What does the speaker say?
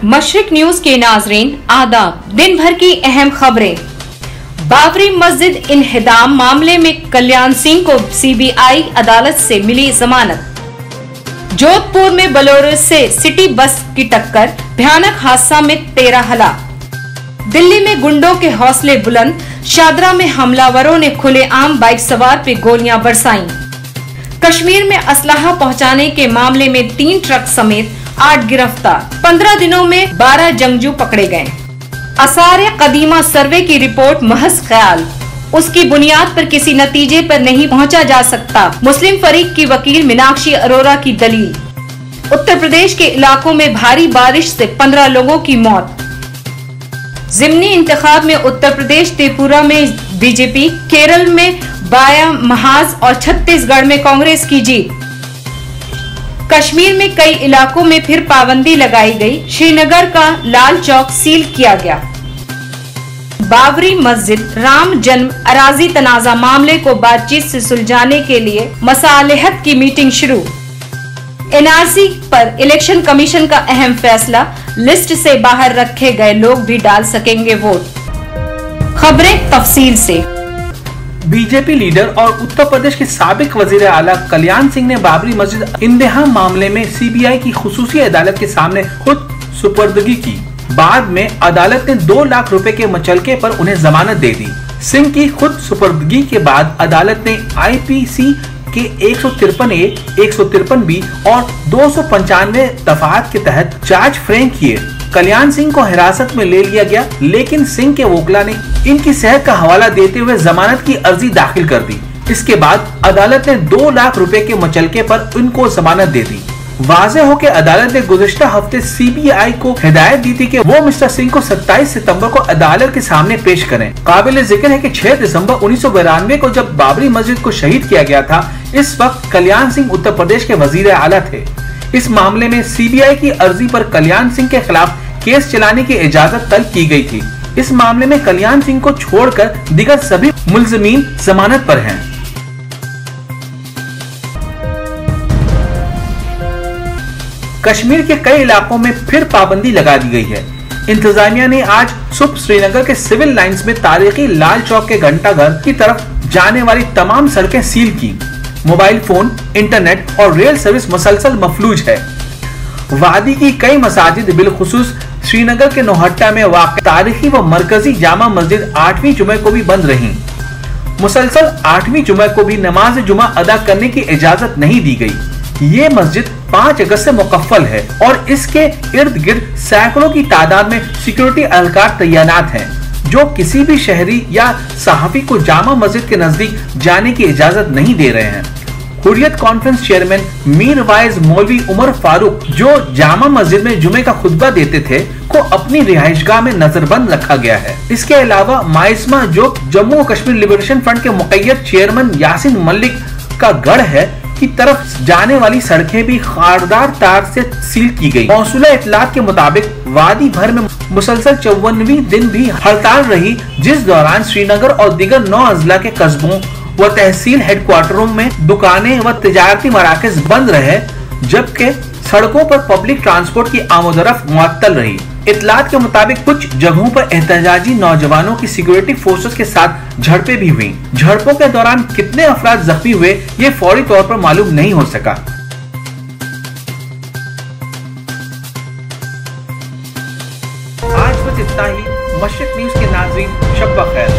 मशरिक news के नाजरीन आदाब। दिन भर की अहम खबरें। बाबरी मस्जिद इन्हिदाम मामले में कल्याण सिंह को सीबीआई अदालत से मिली जमानत। जोधपुर में बोलेरो से सिटी बस की टक्कर, भयानक हादसा में 13 हलाक। दिल्ली में गुंडों के हौसले बुलंद, शादरा में हमलावरों ने खुलेआम बाइक सवार पे गोलियां बरसाईं। कश्मीर में असलाहा पहुंचाने के मामले में 3 ट्रक समेत 8 गिरफ्तार। 15 दिनों में 12 जंगजू पकड़े गए। आसार कदीमा सर्वे की रिपोर्ट महज ख्याल, उसकी बुनियाद पर किसी नतीजे पर नहीं पहुंचा जा सकता। मुस्लिम फरीक की वकील मीनाक्षी अरोरा की दलील। उत्तर प्रदेश के इलाकों में भारी बारिश से 15 लोगों की मौत। ज़िमनी इंतखाब में उत्तर प्रदेश त्रिपुरा में बीजेपी, केरल में बाया महाज और छत्तीसगढ़ में कांग्रेस की जीत। कश्मीर में कई इलाकों में फिर पाबंदी लगाई गई। श्रीनगर का लाल चौक सील किया गया। बाबरी मस्जिद राम जन्म अराजी तनाजा मामले को बातचीत से सुलझाने के लिए मसालेहत की मीटिंग शुरू। एनआरसी पर इलेक्शन कमीशन का अहम फैसला, लिस्ट से बाहर रखे गए लोग भी डाल सकेंगे वोट। खबरें तफसील से। बीजेपी लीडर और उत्तर प्रदेश के साबिक वजीर आला कल्याण सिंह ने बाबरी मस्जिद इंतहाम मामले में सीबीआई की खुसूसी अदालत के सामने खुद सुपुर्दगी की। बाद में अदालत ने 2 लाख रुपए के मचलके पर उन्हें जमानत दे दी। सिंह की खुद सुपुर्दगी के बाद अदालत ने आईपीसी के 153A, 153B और 295 दफात के तहत चार्ज फ्रेम किए। कल्याण सिंह को हिरासत में ले लिया गया, लेकिन सिंह के वकील ने इनकी सेहत का हवाला देते हुए जमानत की अर्जी दाखिल कर दी। इसके बाद अदालत ने 2 लाख रुपए के मचलके पर इनको जमानत दे दी। वाज़ेह हो कि अदालत ने गुज़िश्ता हफ्ते सीबीआई को हिदायत दी थी कि वो मिस्टर सिंह को 27 सितंबर को अदालत के सामने पेश करें। काबिल जिक्र है कि 6 दिसंबर 1992 को जब बाबरी मस्जिद को शहीद किया गया था, इस वक्त कल्याण सिंह उत्तर प्रदेश के वजीर आला थे। इस मामले में सीबीआई की अर्जी पर कल्याण सिंह के खिलाफ केस चलाने की इजाजत तलब की गई थी। इस मामले में कल्याण सिंह को छोड़कर दीगर सभी मुल्ज़िमीन जमानत पर हैं। कश्मीर के कई इलाकों में फिर पाबंदी लगा दी गई है। इंतजामिया ने आज सुबह श्रीनगर के सिविल लाइंस में तारीखी लाल चौक के घंटाघर की तरफ जाने वाली तमाम सड़कें सील की। मोबाइल फोन, इंटरनेट और रेल सर्विस मुसलसल मफलूज है। वादी की कई मसाजिद, बिलखुसूस श्रीनगर के नौहट्टा में वाक़ तारीखी व मरकजी जामा मस्जिद 8वीं जुमे को भी बंद रही। मुसलसल 8वीं जुमे को भी नमाज जुमा अदा करने की इजाजत नहीं दी गई। ये मस्जिद 5 अगस्त से मुकफ्फल है और इसके इर्द गिर्द सैकड़ों की तादाद में सिक्योरिटी एहलकार तैनात हैं, जो किसी भी शहरी या सहाफी को जामा मस्जिद के नजदीक जाने की इजाजत नहीं दे रहे हैं। Hurriyat conference chairman Mir wise मौलवी उमर फारूक, जो जामा मस्जिद में जुमे का खुतबा देते थे, को अपनी रिहाइशगाह में नजरबंद रखा गया है। इसके अलावा माइस्मा, जो जम्मू कश्मीर लिबरेशन फ्रंट के मुक़य्यद चेयरमैन यासिन मलिक का गढ़ है, की तरफ जाने वाली सड़कें भी खारदार तार से सील की गई। मौसूला इतलात के मुताबिक वादी भर में मुसलसल 54वीं दिन भी हड़ताल रही, जिस दौरान श्रीनगर और दीगर 9 अजला के कस्बों व तहसील हेडक्वार्टरों में दुकानें व तिजारती मराकज बंद रहे, जबकि सड़कों पर पब्लिक ट्रांसपोर्ट की आमोदरफ्त मुअत्तल रही। इतलात के मुताबिक कुछ जगहों पर एहतजाजी नौजवानों की सिक्योरिटी फोर्सेस के साथ झड़पें भी हुई। झड़पों के दौरान कितने अफराद जख्मी हुए, ये फौरी तौर पर मालूम नहीं हो सका। आज बस इतना ही। मशरिक न्यूज के नाज़रीन, शब ब खैर।